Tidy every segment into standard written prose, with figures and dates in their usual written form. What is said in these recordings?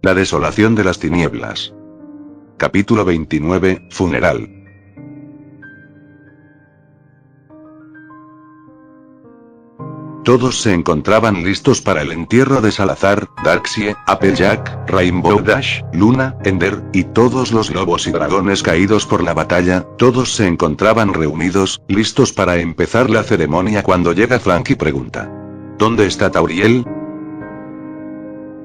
La desolación de las tinieblas. Capítulo 29, Funeral. Todos se encontraban listos para el entierro de Salazar, Darkseid, Applejack, Rainbow Dash, Luna, Ender, y todos los lobos y dragones caídos por la batalla. Todos se encontraban reunidos, listos para empezar la ceremonia cuando llega Frank y pregunta: ¿dónde está Tauriel?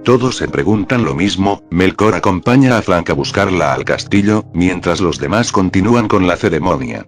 Todos se preguntan lo mismo. Melkor acompaña a Frank a buscarla al castillo, mientras los demás continúan con la ceremonia.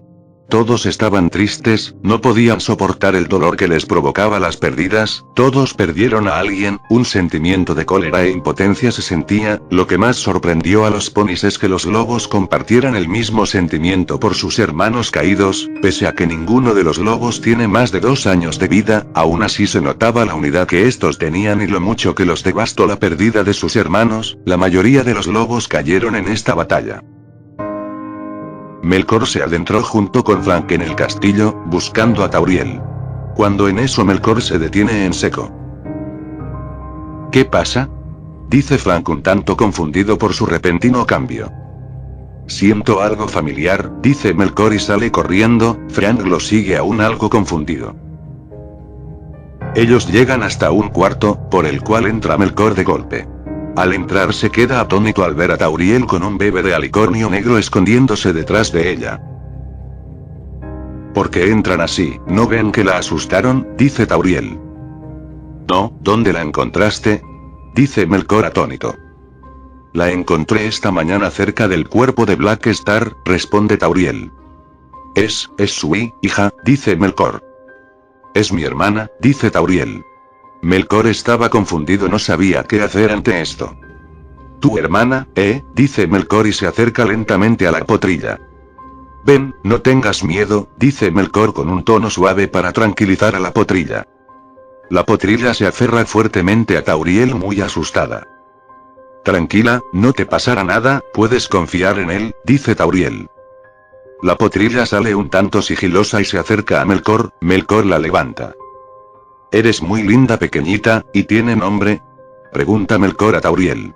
Todos estaban tristes, no podían soportar el dolor que les provocaba las pérdidas, todos perdieron a alguien, un sentimiento de cólera e impotencia se sentía. Lo que más sorprendió a los ponis es que los lobos compartieran el mismo sentimiento por sus hermanos caídos. Pese a que ninguno de los lobos tiene más de 2 años de vida, aún así se notaba la unidad que estos tenían y lo mucho que los devastó la pérdida de sus hermanos. La mayoría de los lobos cayeron en esta batalla. Melkor se adentró junto con Frank en el castillo, buscando a Tauriel. Cuando en eso Melkor se detiene en seco. ¿Qué pasa?, dice Frank un tanto confundido por su repentino cambio. Siento algo familiar, dice Melkor y sale corriendo. Frank lo sigue aún algo confundido. Ellos llegan hasta un cuarto, por el cual entra Melkor de golpe. Al entrar se queda atónito al ver a Tauriel con un bebé de alicornio negro escondiéndose detrás de ella. ¿Por qué entran así? ¿No ven que la asustaron?, dice Tauriel. No, ¿dónde la encontraste?, dice Melkor atónito. La encontré esta mañana cerca del cuerpo de Black Star, responde Tauriel. Es su hija, dice Melkor. Es mi hermana, dice Tauriel. Melkor estaba confundido, no sabía qué hacer ante esto. ¿Tu hermana, dice Melkor y se acerca lentamente a la potrilla. Ven, no tengas miedo, dice Melkor con un tono suave para tranquilizar a la potrilla. La potrilla se aferra fuertemente a Tauriel muy asustada. Tranquila, no te pasará nada, puedes confiar en él, dice Tauriel. La potrilla sale un tanto sigilosa y se acerca a Melkor. Melkor la levanta. ¿Eres muy linda pequeñita, y tiene nombre?, pregunta Melkor a Tauriel.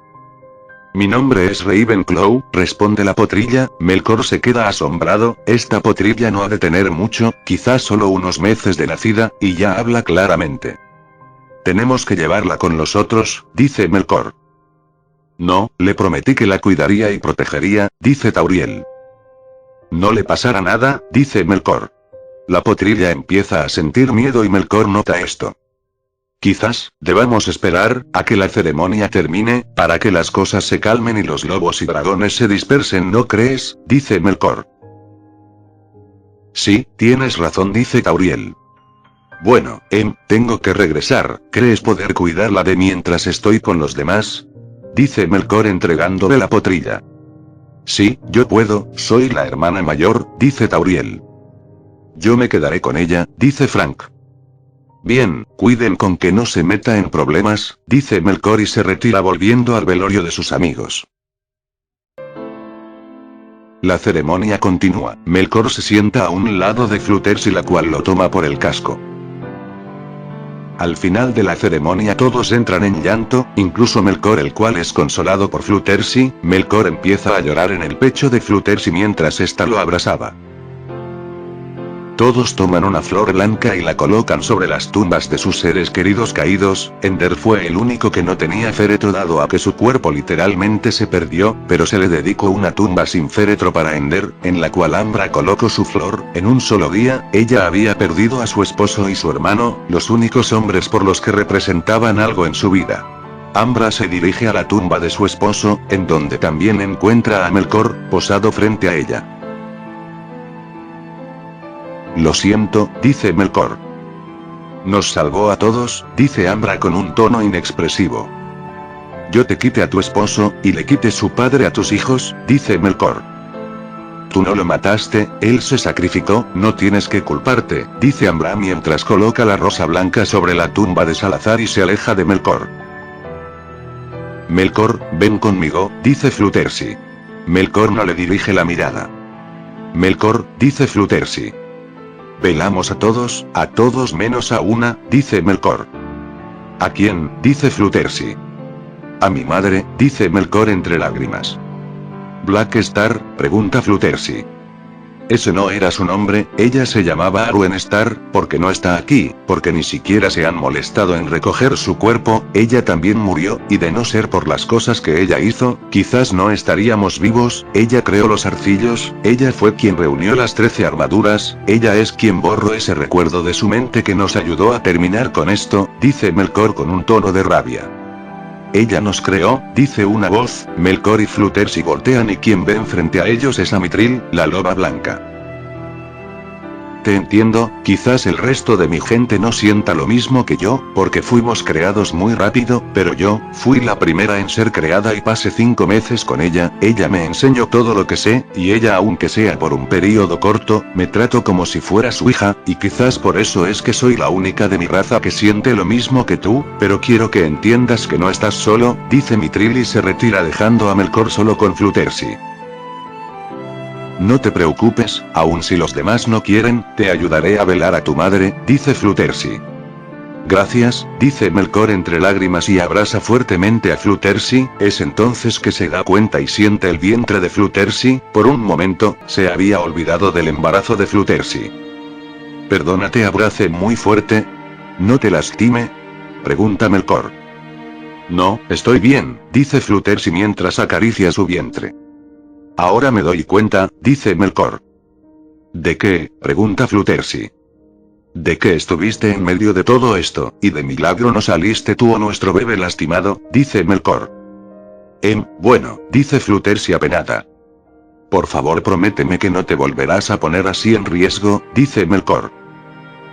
Mi nombre es Ravenclaw, responde la potrilla. Melkor se queda asombrado. Esta potrilla no ha de tener mucho, quizás solo unos meses de nacida, y ya habla claramente. Tenemos que llevarla con nosotros, dice Melkor. No, le prometí que la cuidaría y protegería, dice Tauriel. No le pasará nada, dice Melkor. La potrilla empieza a sentir miedo y Melkor nota esto. Quizás, debamos esperar a que la ceremonia termine, para que las cosas se calmen y los lobos y dragones se dispersen, ¿no crees?, dice Melkor. Sí, tienes razón, dice Tauriel. Bueno, tengo que regresar. ¿Crees poder cuidarla de mientras estoy con los demás?, dice Melkor entregándole la potrilla. Sí, yo puedo, soy la hermana mayor, dice Tauriel. Yo me quedaré con ella, dice Frank. Bien, cuiden con que no se meta en problemas, dice Melkor y se retira volviendo al velorio de sus amigos. La ceremonia continúa. Melkor se sienta a un lado de Flutters y la cual lo toma por el casco. Al final de la ceremonia todos entran en llanto, incluso Melkor, el cual es consolado por Fluttershy. Melkor empieza a llorar en el pecho de Fluttershy mientras ésta lo abrazaba. Todos toman una flor blanca y la colocan sobre las tumbas de sus seres queridos caídos. Ender fue el único que no tenía féretro dado a que su cuerpo literalmente se perdió, pero se le dedicó una tumba sin féretro para Ender, en la cual Ambra colocó su flor. En un solo día, ella había perdido a su esposo y su hermano, los únicos hombres por los que representaban algo en su vida. Ambra se dirige a la tumba de su esposo, en donde también encuentra a Melkor, posado frente a ella. Lo siento, dice Melkor. Nos salvó a todos, dice Ambra con un tono inexpresivo. Yo te quite a tu esposo, y le quite su padre a tus hijos, dice Melkor. Tú no lo mataste, él se sacrificó, no tienes que culparte, dice Ambra mientras coloca la rosa blanca sobre la tumba de Salazar y se aleja de Melkor. Melkor, ven conmigo, dice Fluttershy. Melkor no le dirige la mirada. Melkor, dice Fluttershy. Velamos a todos menos a una, dice Melkor. ¿A quién? Dice Fluttershy. A mi madre, dice Melkor entre lágrimas. ¿Black Star? Pregunta Fluttershy. Ese no era su nombre, ella se llamaba Arwen Star, porque no está aquí, porque ni siquiera se han molestado en recoger su cuerpo. Ella también murió, y de no ser por las cosas que ella hizo, quizás no estaríamos vivos. Ella creó los arcillos, ella fue quien reunió las 13 armaduras, ella es quien borró ese recuerdo de su mente que nos ayudó a terminar con esto, dice Melkor con un tono de rabia. Ella nos creó, dice una voz. Melkor y Fluttershy voltean y quien ven frente a ellos es a Mithril, la loba blanca. Te entiendo, quizás el resto de mi gente no sienta lo mismo que yo, porque fuimos creados muy rápido, pero yo, fui la primera en ser creada y pasé 5 meses con ella me enseñó todo lo que sé, y ella aunque sea por un período corto, me trato como si fuera su hija, y quizás por eso es que soy la única de mi raza que siente lo mismo que tú, pero quiero que entiendas que no estás solo, dice Mithril y se retira dejando a Melkor solo con Fluttershy. No te preocupes, aun si los demás no quieren, te ayudaré a velar a tu madre, dice Fluttershy. Gracias, dice Melkor entre lágrimas y abraza fuertemente a Fluttershy. Es entonces que se da cuenta y siente el vientre de Fluttershy. Por un momento, se había olvidado del embarazo de Fluttershy. Perdona, te abrace muy fuerte. ¿No te lastime? Pregunta Melkor. No, estoy bien, dice Fluttershy mientras acaricia su vientre. Ahora me doy cuenta, dice Melkor. ¿De qué? Pregunta Fluttershy. ¿De qué estuviste en medio de todo esto, y de milagro no saliste tú o nuestro bebé lastimado? Dice Melkor. Bueno, dice Fluttershy apenada. Por favor prométeme que no te volverás a poner así en riesgo, dice Melkor.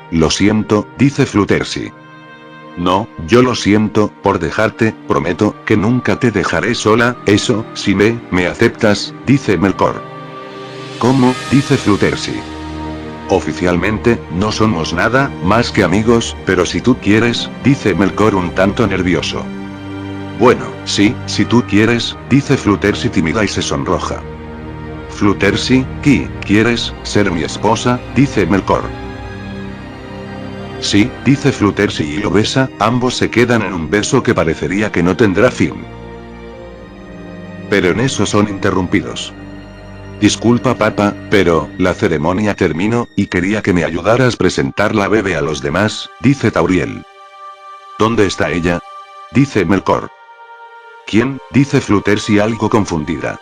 Lo siento, dice Fluttershy. No, yo lo siento, por dejarte, prometo, que nunca te dejaré sola, eso, si me aceptas, dice Melkor. ¿Cómo? Dice Fluttershy. Oficialmente, no somos nada, más que amigos, pero si tú quieres, dice Melkor un tanto nervioso. Bueno, sí, si tú quieres, dice Fluttershy tímida y se sonroja. Fluttershy, ¿quieres ser mi esposa? Dice Melkor. Sí, dice Fluttershy y lo besa, ambos se quedan en un beso que parecería que no tendrá fin. Pero en eso son interrumpidos. Disculpa papá, pero, la ceremonia terminó, y quería que me ayudaras a presentar la bebé a los demás, dice Tauriel. ¿Dónde está ella? Dice Melkor. ¿Quién? Dice Fluttershy algo confundida.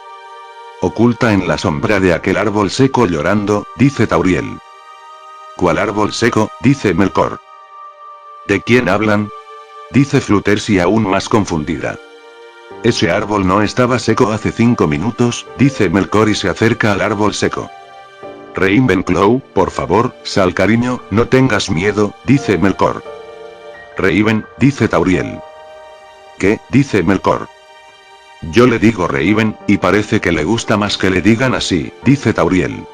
Oculta en la sombra de aquel árbol seco llorando, dice Tauriel. ¿Cuál árbol seco? Dice Melkor. ¿De quién hablan? Dice Fluttershy aún más confundida. Ese árbol no estaba seco hace 5 minutos, dice Melkor y se acerca al árbol seco. Ravenclaw, por favor, sal cariño, no tengas miedo, dice Melkor. Raven, dice Tauriel. ¿Qué? Dice Melkor. Yo le digo Raven, y parece que le gusta más que le digan así, dice Tauriel.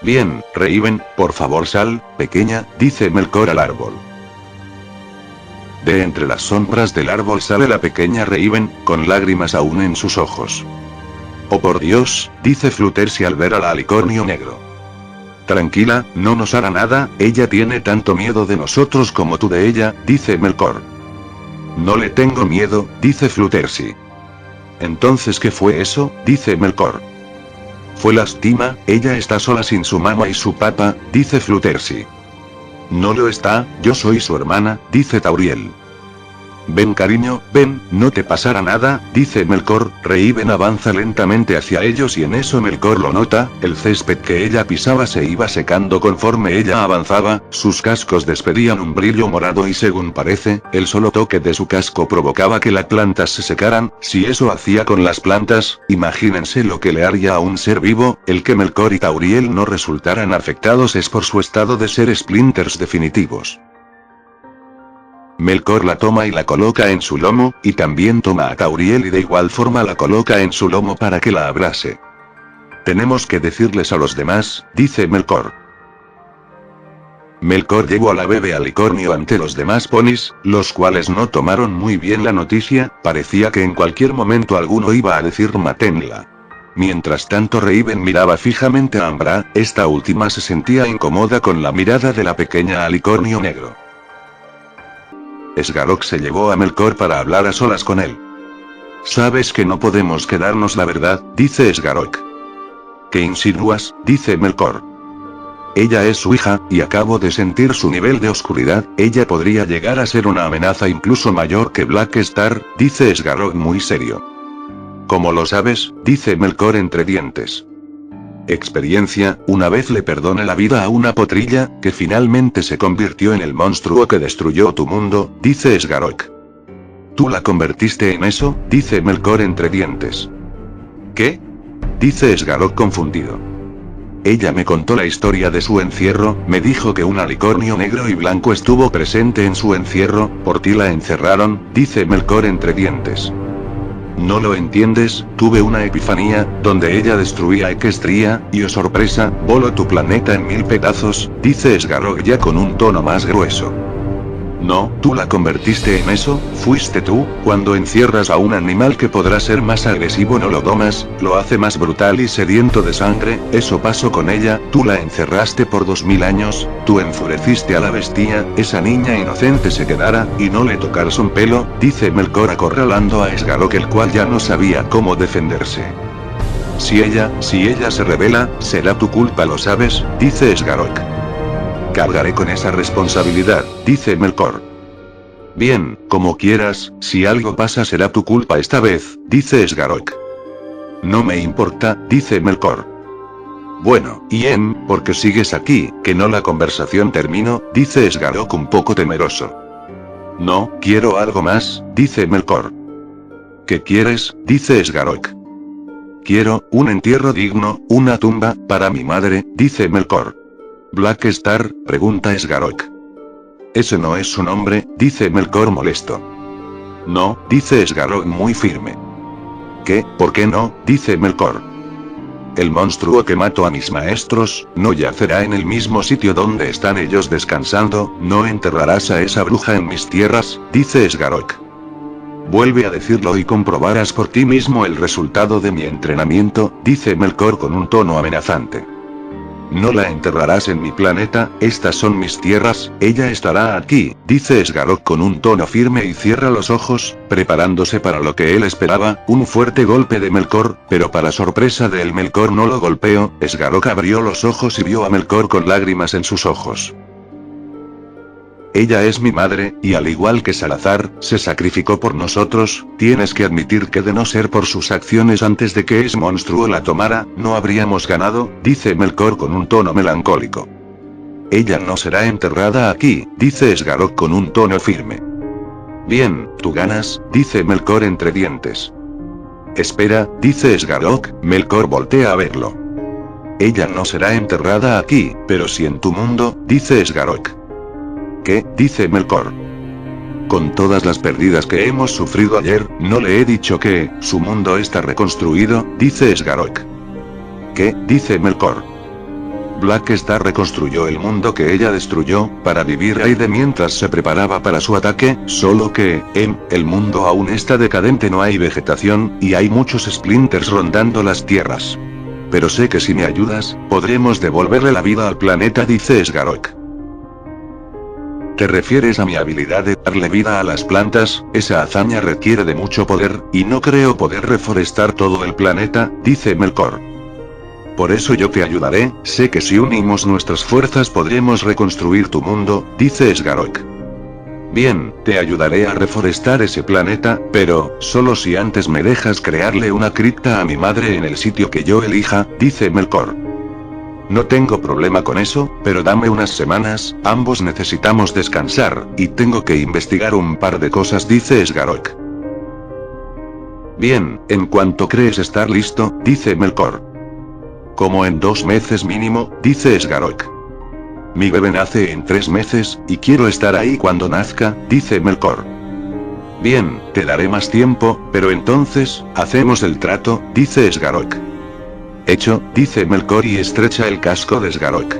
Bien, Raven, por favor sal, pequeña, dice Melkor al árbol. De entre las sombras del árbol sale la pequeña Raven, con lágrimas aún en sus ojos. Oh por Dios, dice Fluttershy al ver al alicornio negro. Tranquila, no nos hará nada, ella tiene tanto miedo de nosotros como tú de ella, dice Melkor. No le tengo miedo, dice Fluttershy. Entonces ¿qué fue eso? Dice Melkor. Fue lástima, ella está sola sin su mamá y su papá, dice Fluttershy. No lo está, yo soy su hermana, dice Tauriel. Ven cariño, ven, no te pasará nada, dice Melkor. Raven avanza lentamente hacia ellos y en eso Melkor lo nota, el césped que ella pisaba se iba secando conforme ella avanzaba, sus cascos despedían un brillo morado y según parece, el solo toque de su casco provocaba que las plantas se secaran. Si eso hacía con las plantas, imagínense lo que le haría a un ser vivo. El que Melkor y Tauriel no resultaran afectados es por su estado de ser splinters definitivos. Melkor la toma y la coloca en su lomo, y también toma a Tauriel y de igual forma la coloca en su lomo para que la abrace. Tenemos que decirles a los demás, dice Melkor. Melkor llevó a la bebé alicornio ante los demás ponis, los cuales no tomaron muy bien la noticia, parecía que en cualquier momento alguno iba a decir matenla. Mientras tanto Raven miraba fijamente a Ambra, esta última se sentía incómoda con la mirada de la pequeña alicornio negro. Sgarok se llevó a Melkor para hablar a solas con él. Sabes que no podemos quedarnos la verdad, dice Sgarok. ¿Qué insinúas? Dice Melkor. Ella es su hija, y acabo de sentir su nivel de oscuridad, ella podría llegar a ser una amenaza incluso mayor que Black Star, dice Sgarok muy serio. ¿Cómo lo sabes? Dice Melkor entre dientes. Experiencia, una vez le perdoné la vida a una potrilla, que finalmente se convirtió en el monstruo que destruyó tu mundo, dice Sgarok. ¿Tú la convertiste en eso? Dice Melkor entre dientes. ¿Qué? Dice Sgarok confundido. Ella me contó la historia de su encierro, me dijo que un alicornio negro y blanco estuvo presente en su encierro, por ti la encerraron, dice Melkor entre dientes. ¿No lo entiendes? Tuve una epifanía, donde ella destruía a Equestria, y oh sorpresa, voló tu planeta en 1000 pedazos, dice Sgarok ya con un tono más grueso. No, tú la convertiste en eso, fuiste tú. Cuando encierras a un animal que podrá ser más agresivo no lo domas, lo hace más brutal y sediento de sangre, eso pasó con ella, tú la encerraste por 2000 años, tú enfureciste a la bestia, esa niña inocente se quedara, y no le tocaras un pelo, dice Melkor acorralando a Sgarok el cual ya no sabía cómo defenderse. Si ella se revela, será tu culpa lo sabes, dice Sgarok. Cargaré con esa responsabilidad, dice Melkor. Bien, como quieras, si algo pasa será tu culpa esta vez, dice Sgarok. No me importa, dice Melkor. Bueno, ¿por qué sigues aquí? Que no la conversación terminó, dice Sgarok un poco temeroso. No, quiero algo más, dice Melkor. ¿Qué quieres? Dice Sgarok. Quiero un entierro digno, una tumba, para mi madre, dice Melkor. ¿Black Star? Pregunta Sgarok. Ese no es su nombre, dice Melkor molesto. No, dice Sgarok muy firme. ¿Qué? ¿Por qué no? Dice Melkor. El monstruo que mató a mis maestros, no yacerá en el mismo sitio donde están ellos descansando, no enterrarás a esa bruja en mis tierras, dice Sgarok. Vuelve a decirlo y comprobarás por ti mismo el resultado de mi entrenamiento, dice Melkor con un tono amenazante. No la enterrarás en mi planeta, estas son mis tierras, ella estará aquí, dice Sgarok con un tono firme y cierra los ojos, preparándose para lo que él esperaba, un fuerte golpe de Melkor, pero para sorpresa de él Melkor no lo golpeó, Sgarok abrió los ojos y vio a Melkor con lágrimas en sus ojos. Ella es mi madre, y al igual que Salazar, se sacrificó por nosotros, tienes que admitir que de no ser por sus acciones antes de que ese monstruo la tomara, no habríamos ganado, dice Melkor con un tono melancólico. Ella no será enterrada aquí, dice Sgarok con un tono firme. Bien, tú ganas, dice Melkor entre dientes. Espera, dice Sgarok, Melkor voltea a verlo. Ella no será enterrada aquí, pero sí en tu mundo, dice Sgarok. ¿Qué? Dice Melkor. Con todas las pérdidas que hemos sufrido ayer, no le he dicho que, su mundo está reconstruido, dice Sgarok. ¿Qué? Dice Melkor. Black Star reconstruyó el mundo que ella destruyó, para vivir ahí de mientras se preparaba para su ataque, solo que, el mundo aún está decadente, no hay vegetación, y hay muchos splinters rondando las tierras. pero sé que si me ayudas, podremos devolverle la vida al planeta, dice Sgarok. ¿Te refieres a mi habilidad de darle vida a las plantas? Esa hazaña requiere de mucho poder, y no creo poder reforestar todo el planeta, dice Melkor. Por eso yo te ayudaré, sé que si unimos nuestras fuerzas podremos reconstruir tu mundo, dice Sgarok. Bien, te ayudaré a reforestar ese planeta, pero, solo si antes me dejas crearle una cripta a mi madre en el sitio que yo elija, dice Melkor. No tengo problema con eso, pero dame unas semanas, ambos necesitamos descansar, y tengo que investigar un par de cosas, dice Sgarok. Bien, en cuanto crees estar listo, dice Melkor. Como en 2 meses mínimo, dice Sgarok. Mi bebé nace en 3 meses, y quiero estar ahí cuando nazca, dice Melkor. Bien, te daré más tiempo, pero entonces, hacemos el trato, dice Sgarok. Hecho, dice Melkor y estrecha el casco de Sgarok.